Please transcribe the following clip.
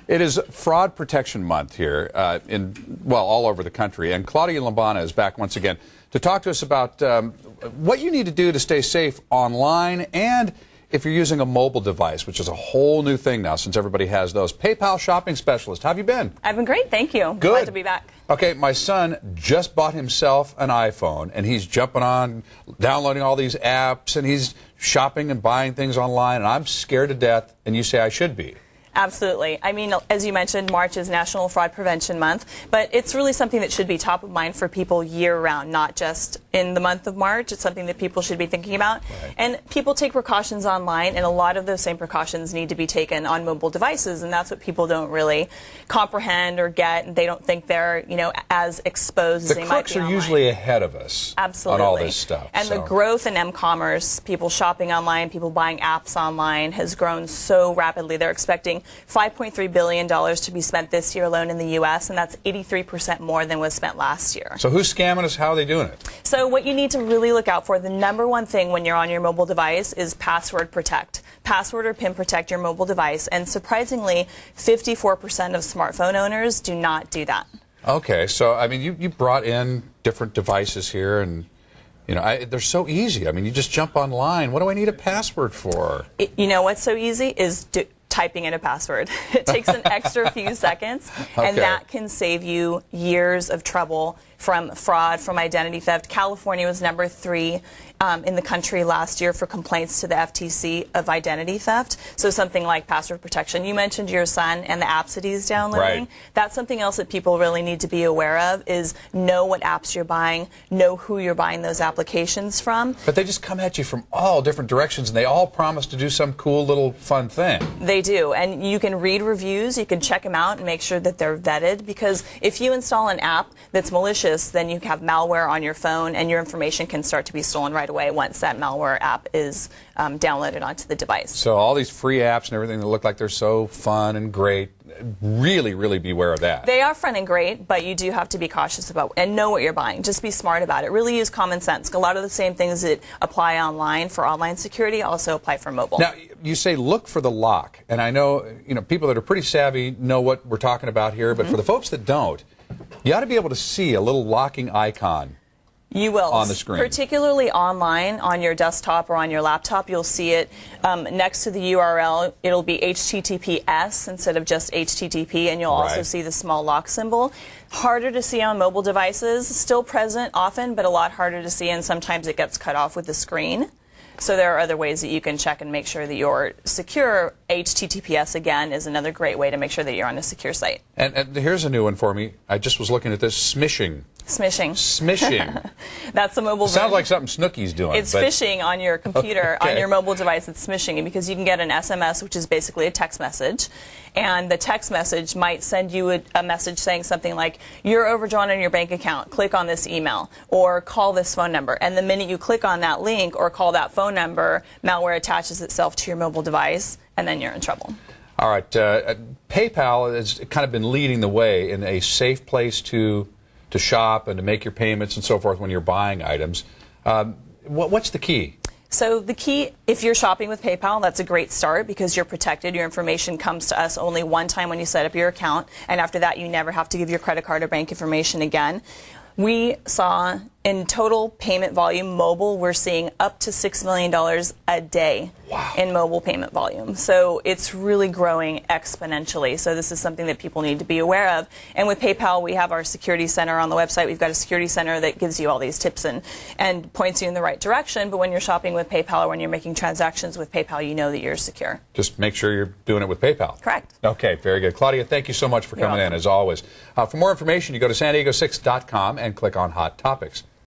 It is Fraud Protection Month here all over the country. And Claudia Lombana is back once again to talk to us about what you need to do to stay safe online and if you're using a mobile device, which is a whole new thing now since everybody has those. PayPal shopping specialist, how have you been? I've been great, thank you. Good. Glad to be back. Okay, my son just bought himself an iPhone, and he's jumping on, downloading all these apps, and he's shopping and buying things online, and I'm scared to death, and you say I should be. Absolutely. I mean, as you mentioned, March is National Fraud Prevention Month, but it's really something that should be top of mind for people year-round, not just in the month of March. It's something that people should be thinking about. Right. And people take precautions online, and a lot of those same precautions need to be taken on mobile devices, and that's what people don't really comprehend or get, and they don't think they're, as exposed as they might be online. The crooks are usually ahead of us. Absolutely. On all this stuff. And the growth in m-commerce, people shopping online, people buying apps online, has grown so rapidly. They're expecting $5.3 billion to be spent this year alone in the U.S., and that's 83% more than was spent last year. So who's scamming us? How are they doing it? So what you need to really look out for, the number one thing when you're on your mobile device is password protect. Password or PIN protect your mobile device, and surprisingly, 54% of smartphone owners do not do that. Okay, so I mean, you brought in different devices here, and they're so easy. I mean, you just jump online. What do I need a password for? You know what's so easy is typing in a password. It takes an extra few seconds, and that can save you years of trouble from fraud, from identity theft. California was number 3 in the country last year for complaints to the FTC of identity theft. So something like password protection. You mentioned your son and the apps that he's downloading. Right. That's something else that people really need to be aware of, is know what apps you're buying, know who you're buying those applications from. But they just come at you from all different directions, and they all promise to do some cool little fun thing. They do, and you can read reviews, you can check them out and make sure that they're vetted, because if you install an app that's malicious, then you have malware on your phone, and your information can start to be stolen right away once that malware app is downloaded onto the device. So all these free apps and everything that look like they're so fun and great, really, really beware of that. They are fun and great, but you do have to be cautious about and know what you're buying. Just be smart about it. Really use common sense. A lot of the same things that apply online for online security also apply for mobile. Now, you say look for the lock, and I know people that are pretty savvy know what we're talking about here, but for the folks that don't, you ought to be able to see a little locking icon. You will. On the screen. Particularly online, on your desktop or on your laptop, you'll see it next to the URL. It'll be HTTPS instead of just HTTP, and you'll also see the small lock symbol. Harder to see on mobile devices, still present often, but a lot harder to see, and sometimes it gets cut off with the screen. So there are other ways that you can check and make sure that you're secure. HTTPS, again, is another great way to make sure that you're on a secure site. And here's a new one for me. I just was looking at this, smishing. Smishing. Smishing. That's a mobile version. Sounds like something Snooki's doing. It's phishing on your computer, on your mobile device. It's smishing, because you can get an SMS, which is basically a text message, and the text message might send you a message saying something like, "You're overdrawn on your bank account. Click on this email," or "Call this phone number." And the minute you click on that link or call that phone number, malware attaches itself to your mobile device, and then you're in trouble. All right. PayPal has kind of been leading the way in a safe place to shop and to make your payments and so forth when you're buying items. What's the key? So the key, if you're shopping with PayPal, that's a great start, because you're protected. Your information comes to us only one time when you set up your account, and after that you never have to give your credit card or bank information again. We saw in total payment volume mobile, we're seeing up to $6 million a day in mobile payment volume. So it's really growing exponentially. So this is something that people need to be aware of. And with PayPal, we have our security center on the website. We've got a security center that gives you all these tips and points you in the right direction. But when you're shopping with PayPal or when you're making transactions with PayPal, you know that you're secure. Just make sure you're doing it with PayPal. Correct. Okay, very good. Claudia, thank you so much for coming in, as always. For more information, you go to san diego6.com and click on Hot Topics.